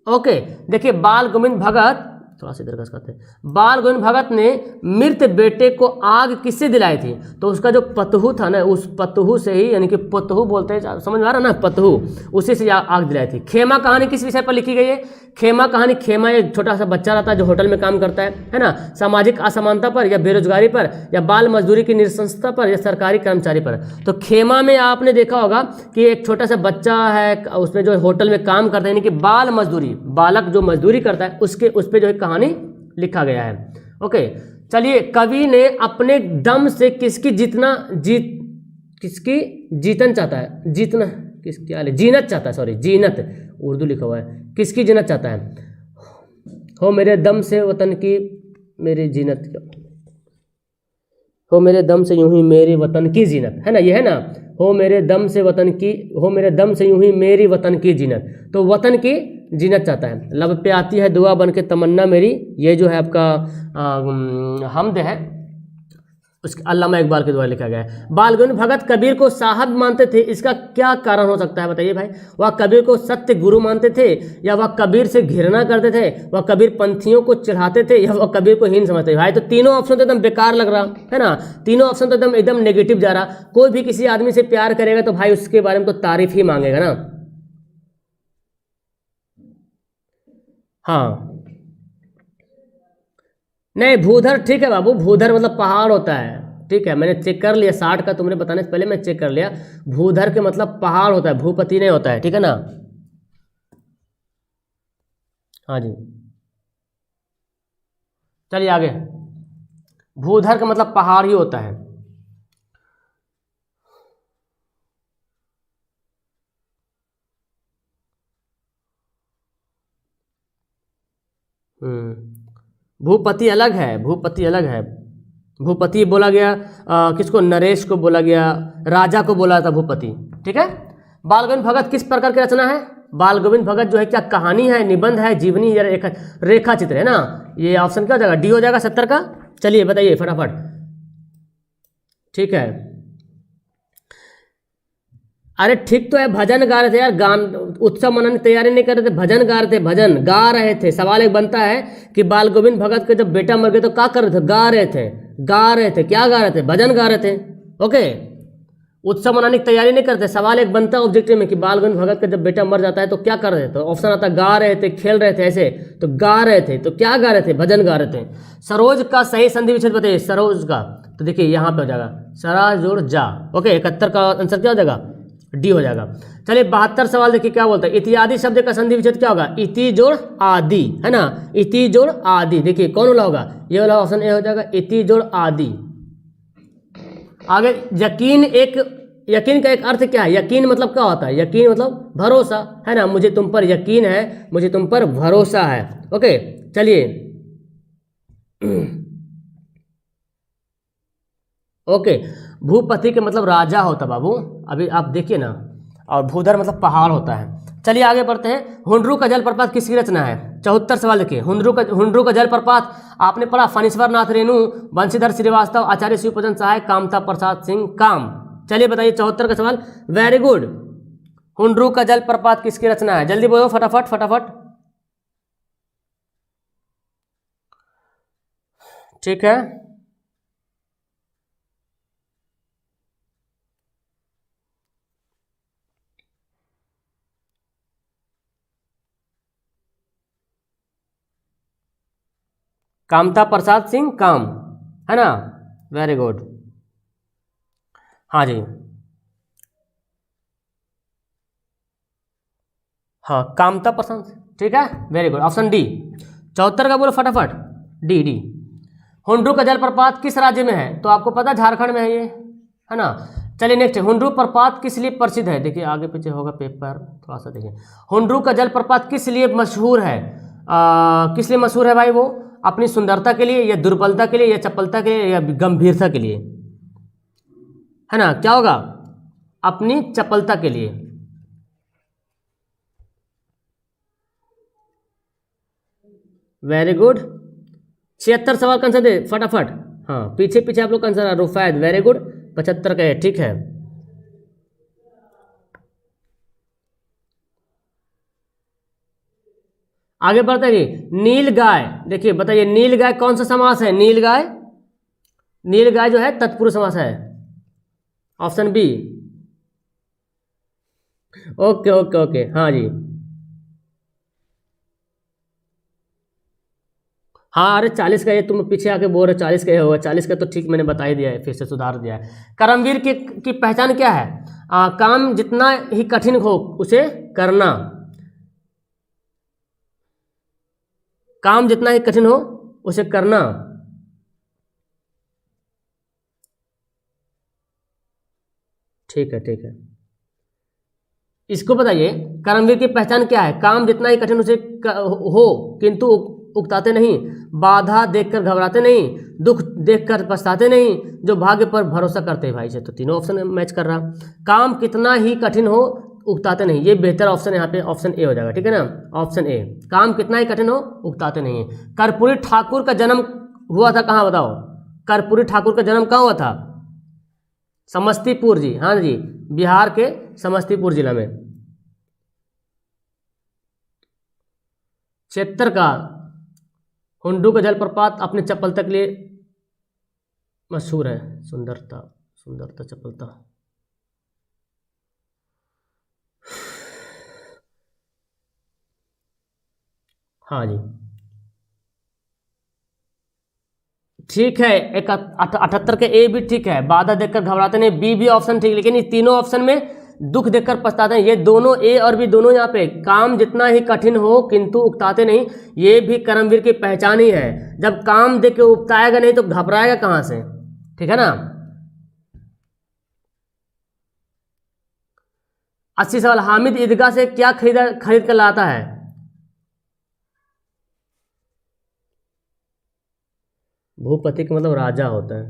ओके। देखिए बाल गोविंद भगत, थोड़ा सा इधर करते हैं, बाल गोविंद भगत ने मृत बेटे को आग किससे दिलाई थी, तो उसका जो पतहू था ना, उस पतहू से ही, यानी कि पतहू बोलते हैं, समझ में आ रहा ना, पतहू, उसी से आग दिलाई थी। खेमा कहानी किस विषय पर लिखी गई है, खेमा कहानी, खेमा एक छोटा सा बच्चा रहता है जो होटल में काम करता है ना, सामाजिक असमानता पर या बेरोजगारी पर या बाल मजदूरी की निरसंसता पर या सरकारी कर्मचारी पर। तो खेमा में आपने देखा होगा कि एक छोटा सा बच्चा है, उसमें जो होटल में काम करता है, यानी कि बाल मजदूरी, बालक जो मजदूरी करता है उसके उस पर जो है कहानी लिखा गया है। ओके चलिए, कवि ने अपने दम से किसकी जीतन चाहता है, जीतना किस क्या है, जीनत चाहता है, सॉरी जीनत उर्दू लिखा हुआ है, किसकी जीनत चाहता है, हो मेरे दम से वतन की मेरी जीनत, हो मेरे दम से यूं ही मेरी वतन की जीनत, है ना, ये है ना, हो मेरे दम से वतन की, हो मेरे दम से यूं ही मेरी वतन की जीनत। तो वतन की जीनत चाहता है। लब पे आती है दुआ बन के तमन्ना मेरी, ये जो है आपका हमद है, उसके अल्लामा इकबाल के द्वारा लिखा गया है। बाल गोविंद भगत कबीर को साहब मानते थे, इसका क्या कारण हो सकता है बताइए भाई। वह कबीर को सत्य गुरु मानते थे, या वह कबीर से घृणा करते थे, वह कबीर पंथियों को चढ़ाते थे, या वह कबीर को हीन समझते थे। भाई तो तीनों ऑप्शन तो एकदम बेकार लग रहा है ना, तीनों ऑप्शन तो एकदम नेगेटिव जा रहा। कोई भी किसी आदमी से प्यार करेगा तो भाई उसके बारे में तो तारीफ ही मांगेगा ना। हाँ नहीं, भूधर ठीक है बाबू, भूधर मतलब पहाड़ होता है, ठीक है, मैंने चेक कर लिया, 60 का तुमने बताने से पहले मैं चेक कर लिया। भूधर के मतलब पहाड़ होता है, भूपति नहीं होता है, ठीक है ना। हाँ जी, चलिए आगे। भूधर का मतलब पहाड़ ही होता है। भूपति अलग है, भूपति अलग है। भूपति बोला गया किसको, नरेश को बोला गया, राजा को बोला था भूपति, ठीक है। बाल गोविंद भगत किस प्रकार की रचना है? बाल गोविंद भगत जो है क्या कहानी है, निबंध है, जीवनी या रेखा चित्र है ना। ये ऑप्शन क्या हो जाएगा, डी हो जाएगा 70 का। चलिए बताइए फटाफट, ठीक है। अरे ठीक तो है, भजन गा रहे थे यार, गान उत्सव मनाने की तैयारी नहीं कर रहे थे, भजन गा रहे थे, भजन गा रहे थे। सवाल एक बनता है कि बाल गोविंद भगत के जब बेटा मर गया तो क्या कर रहे थे, गा रहे थे, गा रहे थे, क्या गा रहे थे, भजन गा रहे थे, ओके। उत्सव मनाने की तैयारी नहीं करते। सवाल एक बनता है ऑब्जेक्टिव में कि बाल गोविंद भगत का जब बेटा मर जाता है तो क्या कर रहे थे, तो ऑप्शन आता है गा रहे थे, खेल रहे थे, ऐसे तो गा रहे थे, तो क्या गा रहे थे, भजन गा रहे थे। सरोज का सही संधि विच्छेद बताइए, सरोज का, तो देखिए यहाँ पे हो जाएगा सरा जोड़ जा, ओके। 71 का आंसर क्या हो जाएगा, डी हो जाएगा। चलिए 72 सवाल देखिए क्या बोलता है, इत्यादि शब्द का संधि विच्छेद क्या होगा, इति जोड़ आदि, है ना, इति जोड़ आदि। देखिए कौन वाला होगा, ये वाला ऑप्शन ए हो जाएगा, इति जोड़ आदि। आगे यकीन, एक यकीन का एक अर्थ क्या है, यकीन मतलब क्या होता है, यकीन मतलब भरोसा, है ना, मुझे तुम पर यकीन है, मुझे तुम पर भरोसा है, ओके। चलिए ओके, भूपति के मतलब राजा होता बाबू, अभी आप देखिए ना, और भूधर मतलब पहाड़ होता है। चलिए आगे बढ़ते हैं। हुंड्रू का जलप्रपात किसकी रचना है? 74 सवाल देखिए। हुंड्रू का जलप्रपात आपने पढ़ा, फणीश्वर नाथ रेणु, बंशीधर श्रीवास्तव, आचार्य शिवपूजन सहाय, कामता प्रसाद सिंह काम। चलिए बताइए 74 का सवाल, वेरी गुड। हुंड्रू का जलप्रपात किसकी रचना है, जल्दी बोलो फटाफट फटाफट, ठीक है। कामता प्रसाद सिंह काम, है ना, वेरी गुड। हाँ जी, हाँ कामता प्रसाद, ठीक है, वेरी गुड, ऑप्शन डी। 74 का बोलो फटाफट, डी डी। हुंड्रू का जलप्रपात किस राज्य में है, तो आपको पता झारखंड में है ये, है ना। चलिए नेक्स्ट, हुंड्रू प्रपात किस लिए प्रसिद्ध है, देखिए आगे पीछे होगा पेपर, थोड़ा सा देखिए। हुंड्रू का जलप्रपात किस लिए मशहूर है, किस लिए मशहूर है भाई, वो अपनी सुंदरता के लिए, या दुर्बलता के लिए, या चपलता के लिए, या गंभीरता के लिए, है ना, क्या होगा, अपनी चपलता के लिए। Very good. 76 सवाल का आंसर दे फटाफट, हाँ पीछे पीछे आप लोग का आंसर, रुफैद वेरी गुड, 75 का है, ठीक है। आगे बढ़ते हैं, नील गाय, देखिए बताइए नील गाय कौन सा समास है, नील गाय, नील गाय जो है तत्पुरुष समास है, option B. Okay okay okay, हाँ जी, हाँ अरे 40 का, ये तुम पीछे आके बोल रहे हो 40 का ये होगा, 40 का तो ठीक मैंने बता ही दिया है, फिर से सुधार दिया है। कर्मवीर की पहचान क्या है, काम जितना ही कठिन हो उसे करना, काम जितना ही कठिन हो उसे करना, ठीक है ठीक है। इसको बताइए, कर्मवीर की पहचान क्या है, काम जितना ही कठिन उसे हो किंतु उकताते नहीं, बाधा देखकर घबराते नहीं, दुख देखकर पछताते नहीं, जो भाग्य पर भरोसा करते हैं। भाई से तो तीनों ऑप्शन मैच कर रहा। काम कितना ही कठिन हो उकताते नहीं, ये बेहतर ऑप्शन यहाँ पे ऑप्शन ए हो जाएगा, ठीक है ना, ऑप्शन ए, काम कितना ही कठिन हो उकताते नहीं। कर्पूरी ठाकुर का जन्म हुआ था कहाँ बताओ, कर्पूरी ठाकुर का जन्म कहाँ हुआ था, समस्तीपुर जी, हाँ जी, बिहार के समस्तीपुर जिला में। 76 का, हुंडू का जलप्रपात अपने चपलता के लिए मशहूर है, सुंदरता सुंदरता चपलता। हाँ जी, ठीक है, एक 78 के ए भी ठीक है, बाधा देखकर घबराते नहीं, बी भी ऑप्शन ठीक, लेकिन ये तीनों ऑप्शन में दुख देखकर पछताते हैं। ये दोनों ए और बी दोनों यहाँ पे काम जितना ही कठिन हो किंतु उकताते नहीं, ये भी कर्मवीर की पहचान ही है। जब काम देख के उकताएगा नहीं तो घबराएगा कहाँ से, ठीक है ना। 80 सवाल, हामिद ईदगाह से क्या खरीद कर लाता है? भूपति का मतलब राजा होता है।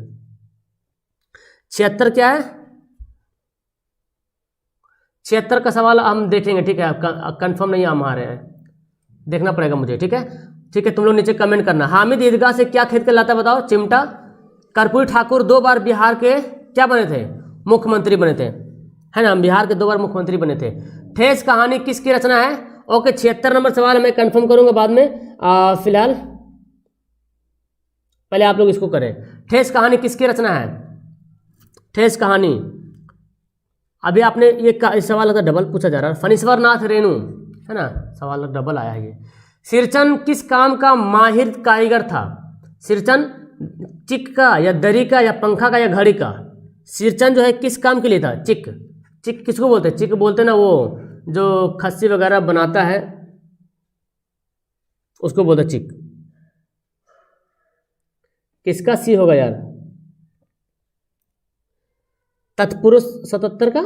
76 क्या है? 76 का सवाल हम देखेंगे, ठीक है, कंफर्म नहीं हम आ रहे हैं, देखना पड़ेगा मुझे, ठीक है। ठीक है, तुम लोग नीचे कमेंट करना। हामिद ईदगाह से क्या खरीद कर लाता है बताओ? चिमटा। कर्पूरी ठाकुर 2 बार बिहार के क्या बने थे? मुख्यमंत्री बने थे, है ना, बिहार के 2 बार मुख्यमंत्री बने थे। ठेस कहानी किसकी रचना है? ओके, 76 नंबर सवाल मैं कंफर्म करूंगा बाद में, फिलहाल पहले आप लोग इसको करें। ठेस कहानी किसकी रचना है? ठेस कहानी, अभी आपने ये सवाल अगर डबल पूछा जा रहा है, फणीश्वर नाथ रेणु, है ना, सवाल डबल आया है ये। सिरचन किस काम का माहिर कारीगर था? सिरचन चिक का या दरी का या पंखा का या घड़ी का? सिरचन जो है किस काम के लिए था? चिक। चिक किसको बोलते हैं? चिक बोलते हैं ना, वो जो खस्सी वगैरह बनाता है उसको बोलते हैं चिक। किसका सी होगा यार? तत्पुरुष 77 का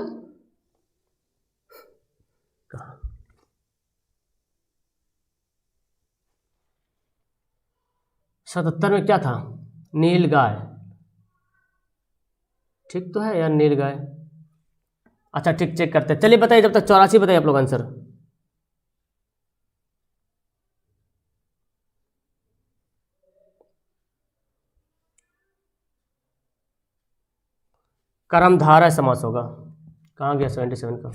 77 में क्या था? नीलगाय, ठीक तो है यार, नीलगाय। अच्छा ठीक, चेक करते हैं, चलिए बताइए, जब तक 84 बताइए आप लोग आंसर। कर्मधारय समास होगा। कहाँ गया 77 का?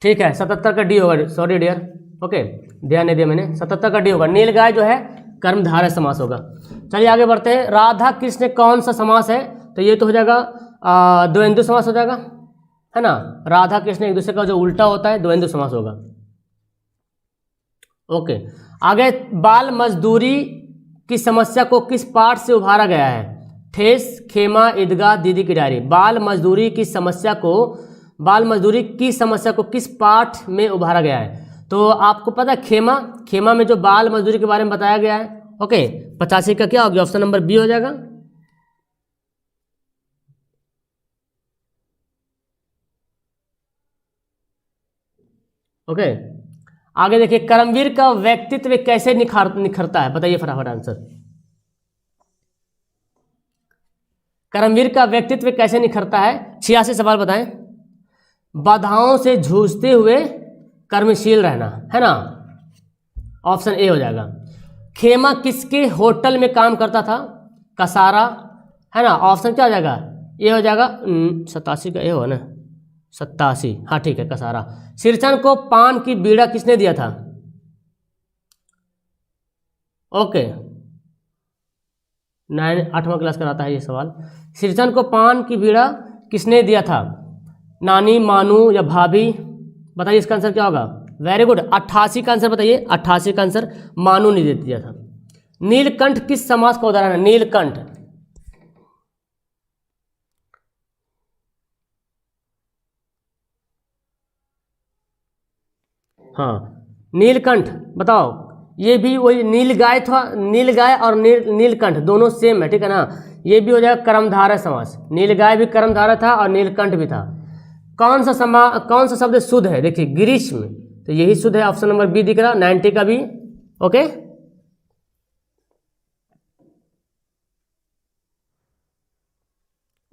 ठीक है, 77 का डी होगा, सॉरी डियर, ओके, ध्यान नहीं दिया मैंने, 77 का डी होगा। नीलगाय जो है कर्मधारय समास होगा। चलिए आगे बढ़ते हैं। राधा कृष्ण कौन सा समास है? तो ये तो हो जाएगा द्वंद्व समास हो जाएगा, है ना। राधा कृष्ण एक दूसरे का जो उल्टा होता है द्वंद्व समास होगा। ओके, आगे, बाल मजदूरी की समस्या को किस पाठ से उभारा गया है? ठेस, खेमा, ईदगाह, दीदी की डायरी। बाल मजदूरी की समस्या को किस पाठ में उभारा गया है? तो आपको पता है खेमा में जो बाल मजदूरी के बारे में बताया गया है। ओके, 85 का क्या हो गया? ऑप्शन नंबर बी हो जाएगा। ओके, आगे देखिए, कर्मवीर का व्यक्तित्व कैसे निखरता है? बताइए फटाफट आंसर। कर्मवीर का व्यक्तित्व कैसे निखरता है? 86 सवाल बताएं। बाधाओं से जूझते हुए कर्मशील रहना, है ना, ऑप्शन ए हो जाएगा। खेमा किसके होटल में काम करता था? कसारा, है ना, ऑप्शन क्या हो जाएगा? ए हो जाएगा। 87 का ए हो ना, 87, हाँ ठीक है, कसारा। सिरचन को पान की बीड़ा किसने दिया था? ओके, 8वां क्लास कराता है ये सवाल। सिरचन को पान की बीड़ा किसने दिया था? नानी, मानू या भाभी? बताइए इसका आंसर क्या होगा? वेरी गुड, 88 का आंसर बताइए। 88 का आंसर मानू ने दे दिया था। नीलकंठ किस समास का उदाहरण है? नीलकंठ, हाँ, नीलकंठ बताओ। ये भी वही नीलगाय था, नीलगाय और नीलकंठ दोनों सेम है, ठीक है ना। ये भी हो जाएगा कर्मधारय समास। नीलगाय भी कर्मधारय था और नीलकंठ भी था। कौन सा शब्द शुद्ध है? देखिए, ग्रीष्म, तो यही शुद्ध है, ऑप्शन नंबर बी दिख रहा, 90 का भी। ओके,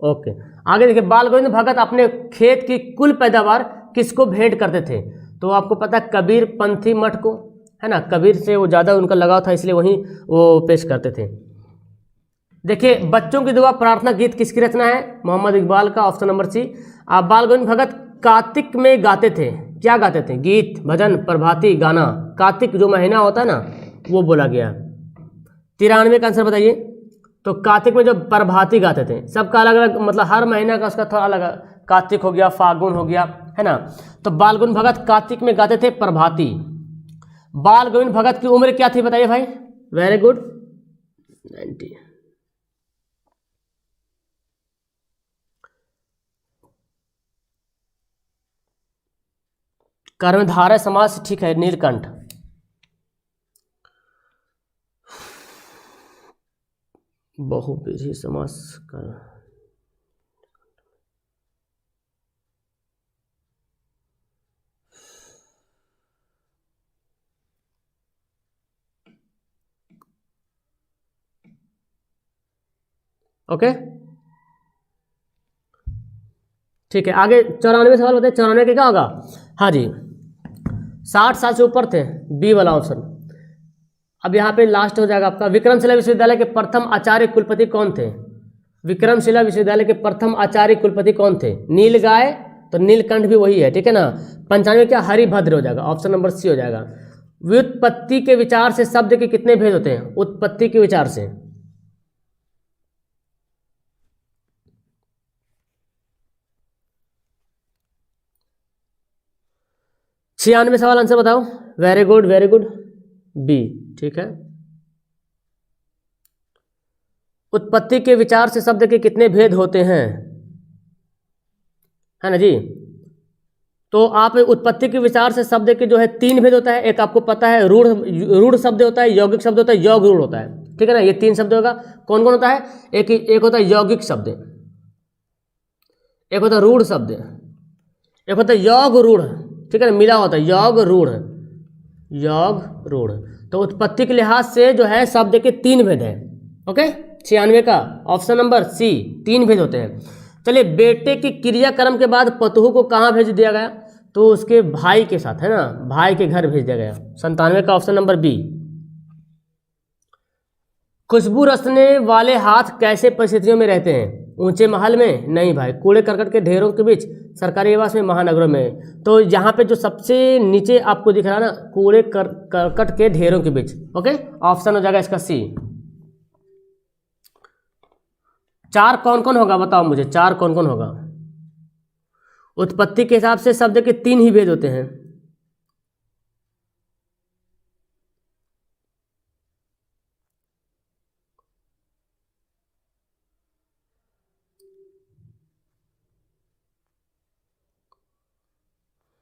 ओके, आगे देखिए, बाल गोविंद भगत अपने खेत की कुल पैदावार किसको भेंट करते थे? तो आपको पता है, कबीर पंथी मठ को, है ना, कबीर से वो ज़्यादा उनका लगाव था, इसलिए वहीं वो पेश करते थे। देखिए, बच्चों की दुआ प्रार्थना गीत किसकी रचना है? मोहम्मद इकबाल का, ऑप्शन नंबर सी। आप बाल गोविंद भगत कार्तिक में गाते थे, क्या गाते थे? गीत, भजन, प्रभाती, गाना। कार्तिक जो महीना होता है ना, वो बोला गया। 93 का आंसर बताइए। तो कार्तिक में जो प्रभाती गाते थे, सबका अलग अलग मतलब, हर महीना का उसका थोड़ा अलग, कार्तिक हो गया, फागुन हो गया, है ना। तो बाल गोविंद भगत कार्तिक में गाते थे प्रभाती। बाल गोविंद भगत की उम्र क्या थी बताइए भाई? Very good 90। कर्मधारय समास ठीक है, नीलकंठ। बहुव्रीहि समास कर, ओके ठीक है। आगे 94 सवाल बताए, 94 के क्या होगा? हाँ जी, 60 साल से ऊपर थे, बी वाला ऑप्शन। अब यहाँ पे लास्ट हो जाएगा आपका, विक्रमशिला विश्वविद्यालय के प्रथम आचार्य कुलपति कौन थे? विक्रमशिला विश्वविद्यालय के प्रथम आचार्य कुलपति कौन थे? नीलगाय, तो नीलकंठ भी वही है, ठीक है ना। 95 क्या? हरिभद्र हो जाएगा, ऑप्शन नंबर सी हो जाएगा। व्युत्पत्ति के विचार से शब्द के कितने भेद होते हैं? उत्पत्ति के विचार से। छियानवे सवाल आंसर बताओ। Very good very good, B ठीक है। उत्पत्ति के विचार से शब्द के कितने भेद होते हैं, है ना जी। तो आप उत्पत्ति के विचार से शब्द के जो है 3 भेद होता है। एक आपको पता है, रूढ़, रूढ़ शब्द होता है, यौगिक शब्द होता है, योग रूढ़ होता है, ठीक है ना। ये 3 शब्द होगा। कौन कौन होता है? एक होता है यौगिक शब्द, एक होता है रूढ़ शब्द, एक होता है योग रूढ़, ठीक है ना, मिला होता है योग रूढ़, योग रूढ़। तो उत्पत्ति के लिहाज से जो है शब्द के 3 भेद हैं। ओके, 96 का ऑप्शन नंबर सी, 3 भेद होते हैं। चलिए, बेटे के क्रियाक्रम के बाद पतोहू को कहाँ भेज दिया गया? तो उसके भाई के साथ, है ना, भाई के घर भेज दिया गया। 97 का ऑप्शन नंबर बी। खुशबू रचने वाले हाथ कैसे परिस्थितियों में रहते हैं? ऊंचे महल में? नहीं भाई, कूड़े करकट के ढेरों के बीच, सरकारी आवास में, महानगरों में। तो यहाँ पे जो सबसे नीचे आपको दिख रहा है ना, कूड़े करकट के ढेरों के बीच। ओके, ऑप्शन हो जाएगा इसका सी। 4 कौन कौन होगा बताओ मुझे, 4 कौन कौन होगा? उत्पत्ति के हिसाब से शब्द के 3 ही भेद होते हैं।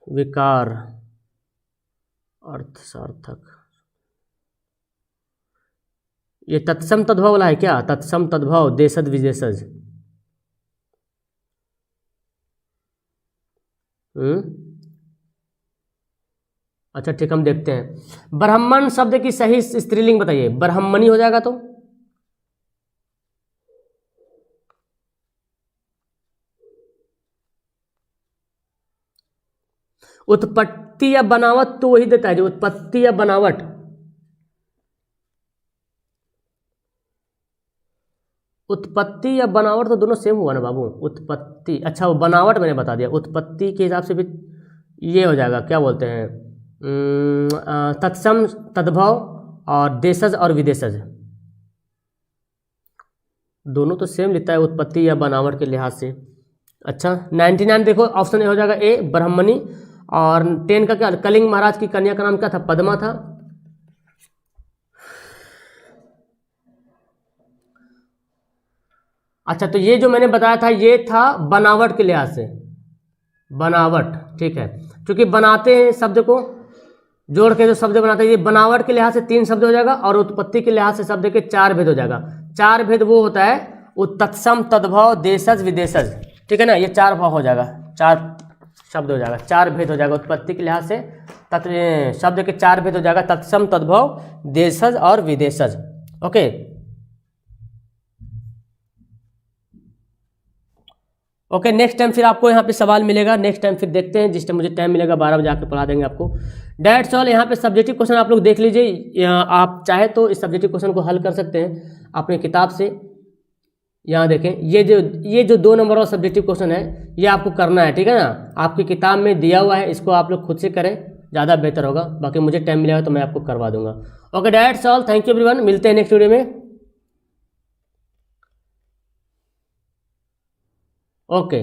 विकार, अर्थ, सार्थक। ये तत्सम तद्भव वाला है क्या? तत्सम तद्भव, देशज विदेशज। अच्छा ठीक, हम देखते हैं। ब्राह्मण शब्द की सही स्त्रीलिंग बताइए। ब्राह्मणी हो जाएगा। तो उत्पत्ति या बनावट तो वही देता है जो उत्पत्ति या बनावट। उत्पत्ति या बनावट तो दोनों सेम हुआ ना बाबू। उत्पत्ति, अच्छा वो बनावट मैंने बता दिया। उत्पत्ति के हिसाब से भी ये हो जाएगा, क्या बोलते हैं, तत्सम तद्भव और देशज और विदेशज, दोनों तो सेम लिखता है उत्पत्ति या बनावट के लिहाज से। अच्छा 99 देखो, ऑप्शन ए हो जाएगा ए, ब्राह्मणी। और 10 का क्या? कलिंग महाराज की कन्या का नाम क्या था? पद्मा था। अच्छा, तो ये जो मैंने बताया था ये था बनावट के लिहाज से, बनावट, ठीक है। क्योंकि बनाते हैं शब्द को जोड़ के जो शब्द बनाते हैं, ये बनावट के लिहाज से 3 शब्द हो जाएगा और उत्पत्ति के लिहाज से शब्द के 4 भेद हो जाएगा। 4 भेद वो होता है तत्सम तद्भव देशज विदेशज, ठीक है ना। ये 4 भाव हो जाएगा, 4 शब्द हो जाएगा, 4 भेद हो जाएगा उत्पत्ति के लिहाज से। शब्द के 4 भेद हो जाएगा, तत्सम तद्भव देशज और विदेशज। ओके, ओके नेक्स्ट टाइम फिर आपको यहाँ पे सवाल मिलेगा। नेक्स्ट टाइम फिर देखते हैं, जिस टाइम मुझे टाइम मिलेगा 12 बजे आके पढ़ा देंगे आपको। That's all. यहाँ पे सब्जेक्टिव क्वेश्चन आप लोग देख लीजिए। आप चाहे तो इस सब्जेक्टिव क्वेश्चन को हल कर सकते हैं अपने किताब से। यहाँ देखें, ये जो 2 नंबर वाला सब्जेक्टिव क्वेश्चन है ये आपको करना है, ठीक है ना। आपकी किताब में दिया हुआ है, इसको आप लोग खुद से करें, ज़्यादा बेहतर होगा। बाकी मुझे टाइम मिलेगा तो मैं आपको करवा दूंगा। Okay that's all, thank you everyone, मिलते हैं नेक्स्ट वीडियो में। ओके